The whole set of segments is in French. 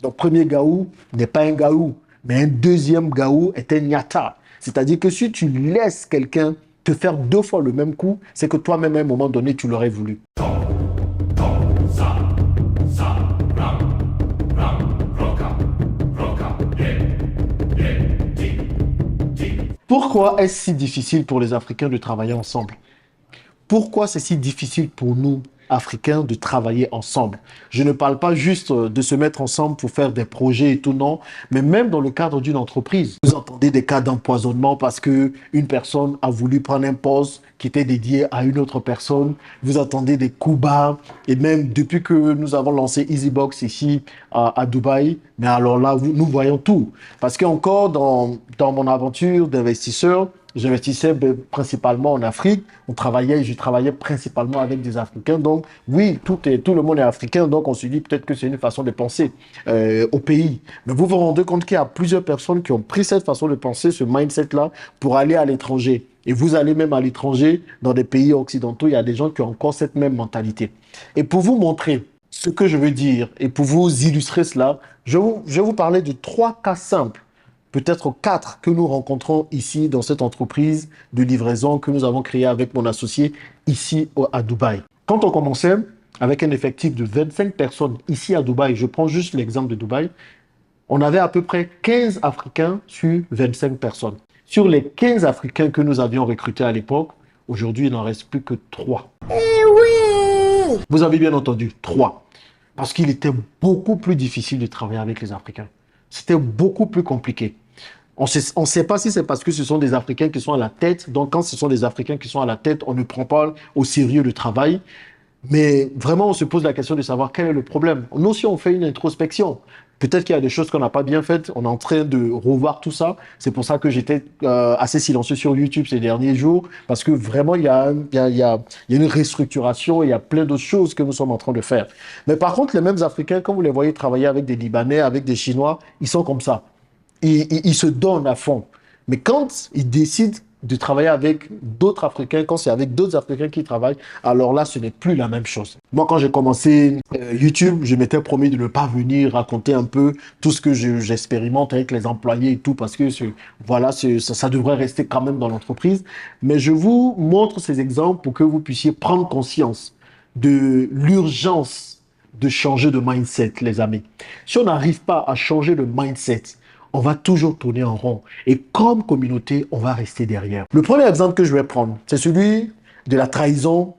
Donc, premier gaou n'est pas un gaou, mais un deuxième gaou est un nyata. C'est-à-dire que si tu laisses quelqu'un te faire deux fois le même coup, c'est que toi-même, à un moment donné, tu l'aurais voulu. Pourquoi est-ce si difficile pour les Africains de travailler ensemble? Pourquoi c'est si difficile pour nous, Africains, de travailler ensemble? Je ne parle pas juste de se mettre ensemble pour faire des projets et tout, non, mais même dans le cadre d'une entreprise. Vous entendez des cas d'empoisonnement parce que une personne a voulu prendre un poste qui était dédié à une autre personne. Vous entendez des coups bas. Et même depuis que nous avons lancé EasyBox ici à Dubaï, mais alors là, nous voyons tout. Parce qu'encore dans mon aventure d'investisseur, j'investissais principalement en Afrique. Je travaillais principalement avec des Africains. Donc, oui, tout le monde est africain. Donc, on se dit peut-être que c'est une façon de penser au pays. Mais vous vous rendez compte qu'il y a plusieurs personnes qui ont pris cette façon de penser, ce mindset-là, pour aller à l'étranger. Et vous allez même à l'étranger, dans des pays occidentaux, il y a des gens qui ont encore cette même mentalité. Et pour vous montrer ce que je veux dire et pour vous illustrer cela, je vais vous parler de 3 cas simples, peut-être 4 que nous rencontrons ici dans cette entreprise de livraison que nous avons créée avec mon associé ici à Dubaï. Quand on commençait avec un effectif de 25 personnes ici à Dubaï, je prends juste l'exemple de Dubaï, on avait à peu près 15 Africains sur 25 personnes. Sur les 15 Africains que nous avions recrutés à l'époque, aujourd'hui, il n'en reste plus que 3. Eh oui! Vous avez bien entendu, 3. Parce qu'il était beaucoup plus difficile de travailler avec les Africains. C'était beaucoup plus compliqué. On ne sait pas si c'est parce que ce sont des Africains qui sont à la tête. Donc, quand ce sont des Africains qui sont à la tête, on ne prend pas au sérieux le travail. Mais vraiment, on se pose la question de savoir quel est le problème. Nous aussi, on fait une introspection. Peut-être qu'il y a des choses qu'on n'a pas bien faites. On est en train de revoir tout ça. C'est pour ça que j'étais assez silencieux sur YouTube ces derniers jours. Parce que vraiment, il y a une restructuration. Il y a plein d'autres choses que nous sommes en train de faire. Mais par contre, les mêmes Africains, quand vous les voyez travailler avec des Libanais, avec des Chinois, ils sont comme ça. Ils se donnent à fond. Mais quand ils décident de travailler avec d'autres Africains, quand c'est avec d'autres Africains qui travaillent, alors là, ce n'est plus la même chose. Moi, quand j'ai commencé YouTube, je m'étais promis de ne pas venir raconter un peu tout ce que j'expérimente avec les employés et tout, parce que voilà, ça devrait rester quand même dans l'entreprise. Mais je vous montre ces exemples pour que vous puissiez prendre conscience de l'urgence de changer de mindset, les amis. Si on n'arrive pas à changer de mindset, on va toujours tourner en rond. Et comme communauté, on va rester derrière. Le premier exemple que je vais prendre, c'est celui de la trahison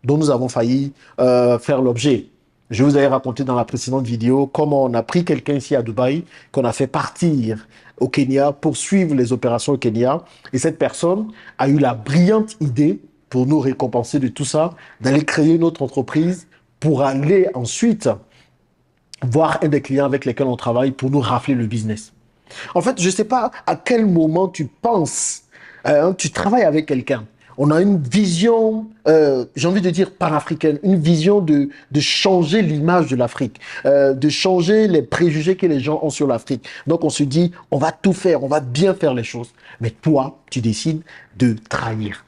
dont nous avons failli faire l'objet. Je vous avais raconté dans la précédente vidéo comment on a pris quelqu'un ici à Dubaï, qu'on a fait partir au Kenya pour suivre les opérations au Kenya. Et cette personne a eu la brillante idée, pour nous récompenser de tout ça, d'aller créer une autre entreprise pour aller ensuite voir un des clients avec lesquels on travaille pour nous rafler le business. En fait, je ne sais pas à quel moment tu penses, tu travailles avec quelqu'un. On a une vision, j'ai envie de dire panafricaine, une vision de changer l'image de l'Afrique, de changer les préjugés que les gens ont sur l'Afrique. Donc on se dit, on va tout faire, on va bien faire les choses. Mais toi, tu décides de trahir.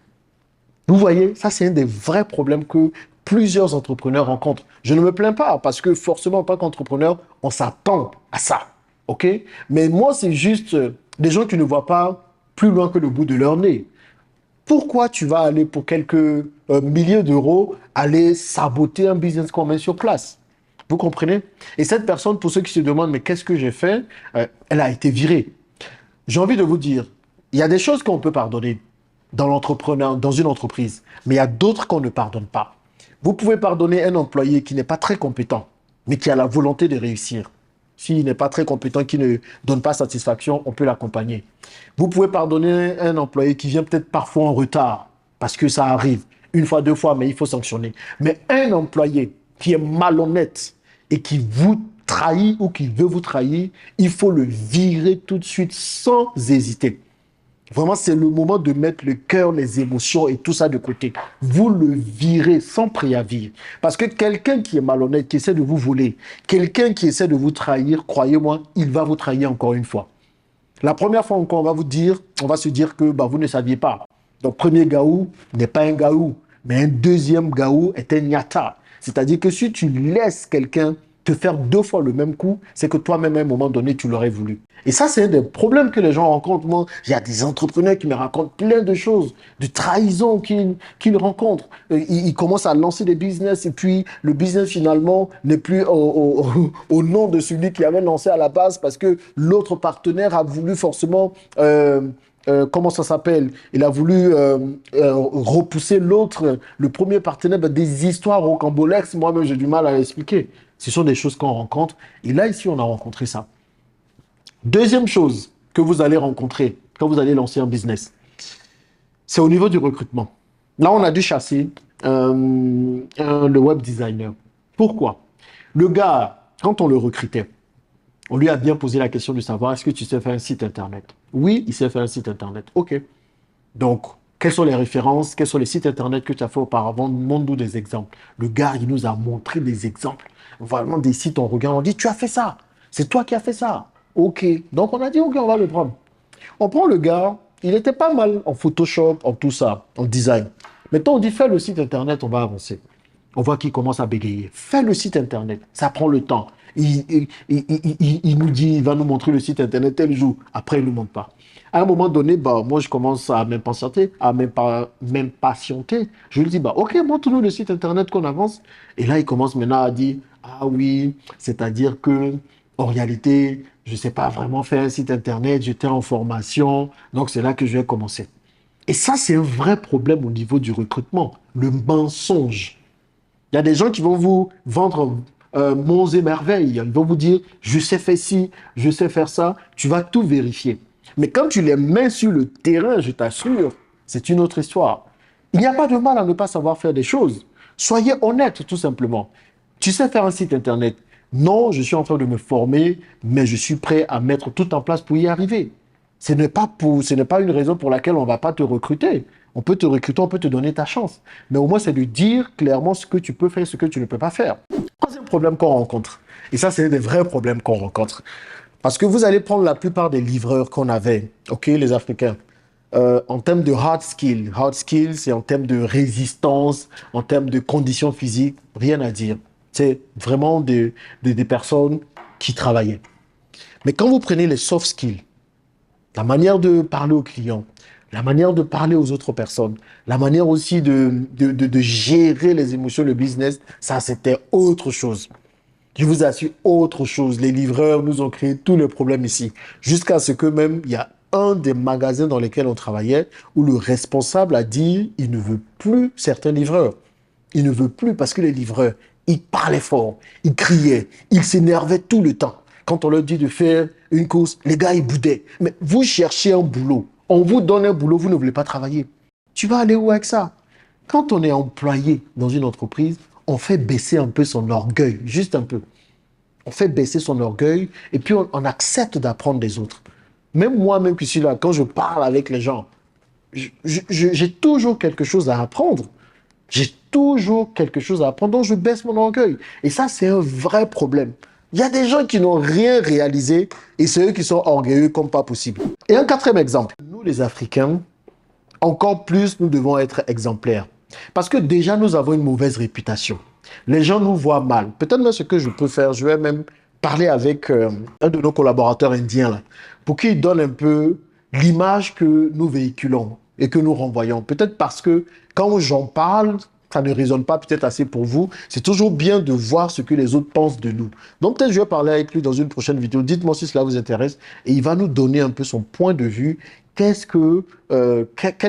Vous voyez, ça c'est un des vrais problèmes que plusieurs entrepreneurs rencontrent. Je ne me plains pas parce que forcément, en tant qu'entrepreneur, on s'attend à ça. OK? Mais moi, c'est juste des gens qui ne voient pas plus loin que le bout de leur nez. Pourquoi tu vas aller pour quelques milliers d'euros aller saboter un business qu'on met sur place? Vous comprenez? Et cette personne, pour ceux qui se demandent, mais qu'est-ce que j'ai fait? Elle a été virée. J'ai envie de vous dire, il y a des choses qu'on peut pardonner dans l'entrepreneur, dans une entreprise, mais il y a d'autres qu'on ne pardonne pas. Vous pouvez pardonner un employé qui n'est pas très compétent, mais qui a la volonté de réussir. S'il n'est pas très compétent, qui ne donne pas satisfaction, on peut l'accompagner. Vous pouvez pardonner un employé qui vient peut-être parfois en retard, parce que ça arrive, une fois, deux fois, mais il faut sanctionner. Mais un employé qui est malhonnête et qui vous trahit ou qui veut vous trahir, il faut le virer tout de suite sans hésiter. Vraiment, c'est le moment de mettre le cœur, les émotions et tout ça de côté. Vous le virez sans préavis. Parce que quelqu'un qui est malhonnête, qui essaie de vous voler, quelqu'un qui essaie de vous trahir, croyez-moi, il va vous trahir encore une fois. La première fois encore, on va se dire que vous ne saviez pas. Donc, premier gaou n'est pas un gaou, mais un deuxième gaou est un nyata. C'est-à-dire que si tu laisses quelqu'un te faire 2 fois le même coup, c'est que toi-même, à un moment donné, tu l'aurais voulu. Et ça, c'est un des problèmes que les gens rencontrent. Moi, il y a des entrepreneurs qui me racontent plein de choses, de trahisons qu'ils rencontrent. Ils commencent à lancer des business et puis le business, finalement, n'est plus au nom de celui qui avait lancé à la base parce que l'autre partenaire a voulu forcément... comment ça s'appelle? Il a voulu repousser l'autre, le premier partenaire, des histoires rocambolesques. Moi-même, j'ai du mal à l'expliquer. Ce sont des choses qu'on rencontre. Et là, ici, on a rencontré ça. Deuxième chose que vous allez rencontrer quand vous allez lancer un business, c'est au niveau du recrutement. Là, on a dû chasser le web designer. Pourquoi? Le gars, quand on le recrutait, on lui a bien posé la question de savoir est-ce que tu sais faire un site internet? Oui, il sait faire un site internet. OK. Donc, quelles sont les références? Quels sont les sites internet que tu as fait auparavant? Montre-nous des exemples. Le gars, il nous a montré des exemples. Vraiment des sites, on regarde, on dit tu as fait ça. C'est toi qui as fait ça. OK. Donc, on a dit OK, on va le prendre. On prend le gars, il était pas mal en Photoshop, en tout ça, en design. Maintenant, on dit fais le site internet, on va avancer. On voit qu'il commence à bégayer. Fais le site internet, ça prend le temps. Il nous dit, il va nous montrer le site internet tel jour. Après, il ne nous montre pas. À un moment donné, bah, moi, je commence à m'impatienter. Je lui dis, bah, OK, montre-nous le site internet qu'on avance. Et là, il commence maintenant à dire, ah oui, c'est-à-dire que, en réalité, je ne sais pas vraiment faire un site internet, j'étais en formation, donc c'est là que je vais commencer. Et ça, c'est un vrai problème au niveau du recrutement, le mensonge. Il y a des gens qui vont vous vendre monts et merveilles. Ils vont vous dire, je sais faire ci, je sais faire ça. Tu vas tout vérifier. Mais quand tu les mets sur le terrain, je t'assure, c'est une autre histoire. Il n'y a pas de mal à ne pas savoir faire des choses. Soyez honnête, tout simplement. Tu sais faire un site internet? Non, je suis en train de me former, mais je suis prêt à mettre tout en place pour y arriver. Ce n'est pas une raison pour laquelle on ne va pas te recruter. On peut te recruter, on peut te donner ta chance. Mais au moins, c'est de dire clairement ce que tu peux faire, ce que tu ne peux pas faire. Troisième problème qu'on rencontre, et ça, c'est des vrais problèmes qu'on rencontre. Parce que vous allez prendre la plupart des livreurs qu'on avait, OK, les Africains, en termes de hard skills. Hard skills, c'est en termes de résistance, en termes de conditions physiques, rien à dire. C'est vraiment des personnes qui travaillaient. Mais quand vous prenez les soft skills, la manière de parler aux clients, la manière de parler aux autres personnes, la manière aussi de gérer les émotions, le business, ça, c'était autre chose. Je vous assure, autre chose. Les livreurs nous ont créé tous les problèmes ici. Jusqu'à ce que même, il y a un des magasins dans lesquels on travaillait où le responsable a dit il ne veut plus certains livreurs. Il ne veut plus parce que les livreurs, ils parlaient fort, ils criaient, ils s'énervaient tout le temps. Quand on leur dit de faire une course, les gars, ils boudaient. Mais vous cherchez un boulot. On vous donne un boulot, vous ne voulez pas travailler. Tu vas aller où avec ça? Quand on est employé dans une entreprise, on fait baisser un peu son orgueil, juste un peu. On fait baisser son orgueil et puis on accepte d'apprendre des autres. Même moi-même qui suis là, quand je parle avec les gens, j'ai toujours quelque chose à apprendre. J'ai toujours quelque chose à apprendre, donc je baisse mon orgueil. Et ça, c'est un vrai problème. Il y a des gens qui n'ont rien réalisé et c'est eux qui sont orgueilleux comme pas possible. Et un quatrième exemple. Nous, les Africains, encore plus, nous devons être exemplaires. Parce que déjà, nous avons une mauvaise réputation. Les gens nous voient mal. Peut-être même ce que je peux faire, je vais même parler avec un de nos collaborateurs indiens là, pour qu'il donne un peu l'image que nous véhiculons et que nous renvoyons. Peut-être parce que quand j'en parle, ça ne résonne pas peut-être assez pour vous. C'est toujours bien de voir ce que les autres pensent de nous. Donc peut-être je vais parler avec lui dans une prochaine vidéo. Dites-moi si cela vous intéresse. Et il va nous donner un peu son point de vue. Quelle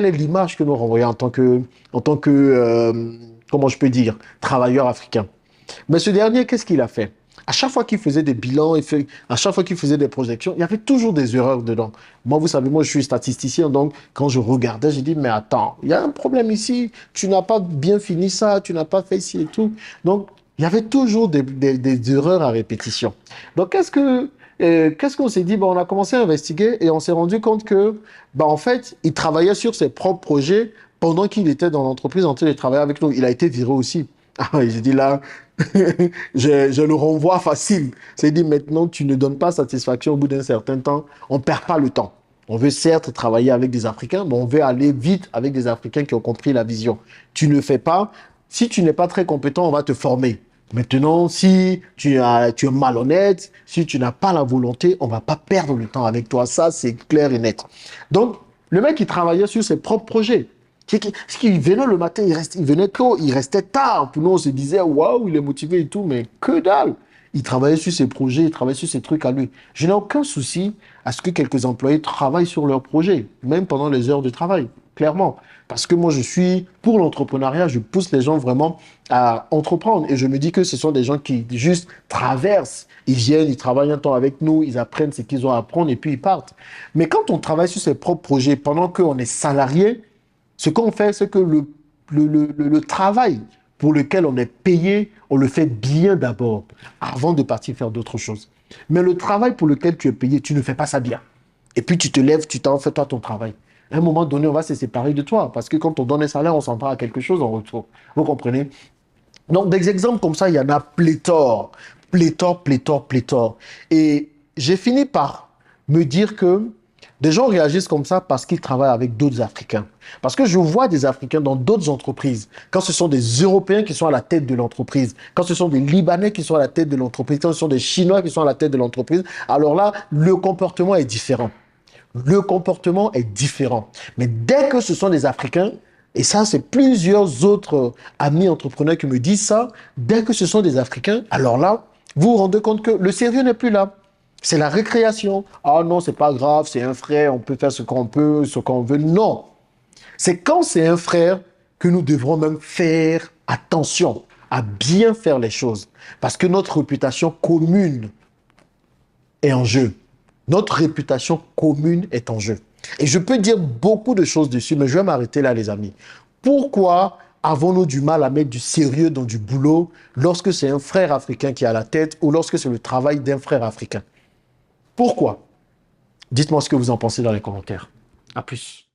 est l'image que nous renvoyons en tant que comment je peux dire, travailleur africain. Mais ce dernier, qu'est-ce qu'il a fait? À chaque fois qu'il faisait des bilans, à chaque fois qu'il faisait des projections, il y avait toujours des erreurs dedans. Moi, vous savez, moi, je suis statisticien, donc quand je regardais, j'ai dit, mais attends, il y a un problème ici, tu n'as pas bien fini ça, tu n'as pas fait ci et tout. Donc, il y avait toujours des erreurs à répétition. Donc, qu'est-ce qu'on s'est dit? On a commencé à investiguer et on s'est rendu compte que, en fait, il travaillait sur ses propres projets pendant qu'il était dans l'entreprise en télétravail avec nous. Il a été viré aussi. Ah, j'ai dit là, je le renvoie facile. C'est dit maintenant, tu ne donnes pas satisfaction au bout d'un certain temps. On ne perd pas le temps. On veut certes travailler avec des Africains, mais on veut aller vite avec des Africains qui ont compris la vision. Tu ne fais pas. Si tu n'es pas très compétent, on va te former. Maintenant, si tu es malhonnête, si tu n'as pas la volonté, on ne va pas perdre le temps avec toi. Ça, c'est clair et net. Donc, le mec, il travaillait sur ses propres projets. Il venait le matin, il venait tôt, il restait tard. Pour nous, on se disait, waouh, il est motivé et tout, mais que dalle. Il travaillait sur ses projets, il travaillait sur ses trucs à lui. Je n'ai aucun souci à ce que quelques employés travaillent sur leurs projets, même pendant les heures de travail, clairement. Parce que moi, je suis pour l'entrepreneuriat, je pousse les gens vraiment à entreprendre. Et je me dis que ce sont des gens qui juste traversent. Ils viennent, ils travaillent un temps avec nous, ils apprennent ce qu'ils ont à apprendre et puis ils partent. Mais quand on travaille sur ses propres projets, pendant qu'on est salarié, ce qu'on fait, c'est que le travail pour lequel on est payé, on le fait bien d'abord, avant de partir faire d'autres choses. Mais le travail pour lequel tu es payé, tu ne fais pas ça bien. Et puis tu te lèves, tu t'en fais toi ton travail. À un moment donné, on va se séparer de toi. Parce que quand on donne un salaire, on s'entend à quelque chose en retour. Vous comprenez? Donc, des exemples comme ça, il y en a pléthore. Pléthore, pléthore, pléthore. Et j'ai fini par me dire que des gens réagissent comme ça parce qu'ils travaillent avec d'autres Africains. Parce que je vois des Africains dans d'autres entreprises. Quand ce sont des Européens qui sont à la tête de l'entreprise, quand ce sont des Libanais qui sont à la tête de l'entreprise, quand ce sont des Chinois qui sont à la tête de l'entreprise, alors là, le comportement est différent. Le comportement est différent. Mais dès que ce sont des Africains, et ça, c'est plusieurs autres amis entrepreneurs qui me disent ça, dès que ce sont des Africains, alors là, vous vous rendez compte que le sérieux n'est plus là. C'est la récréation. Ah non, c'est pas grave, c'est un frère, on peut faire ce qu'on peut, ce qu'on veut. Non. C'est quand c'est un frère que nous devrons même faire attention à bien faire les choses. Parce que notre réputation commune est en jeu. Notre réputation commune est en jeu. Et je peux dire beaucoup de choses dessus, mais je vais m'arrêter là, les amis. Pourquoi avons-nous du mal à mettre du sérieux dans du boulot lorsque c'est un frère africain qui est à la tête ou lorsque c'est le travail d'un frère africain? Pourquoi? Dites-moi ce que vous en pensez dans les commentaires. À plus.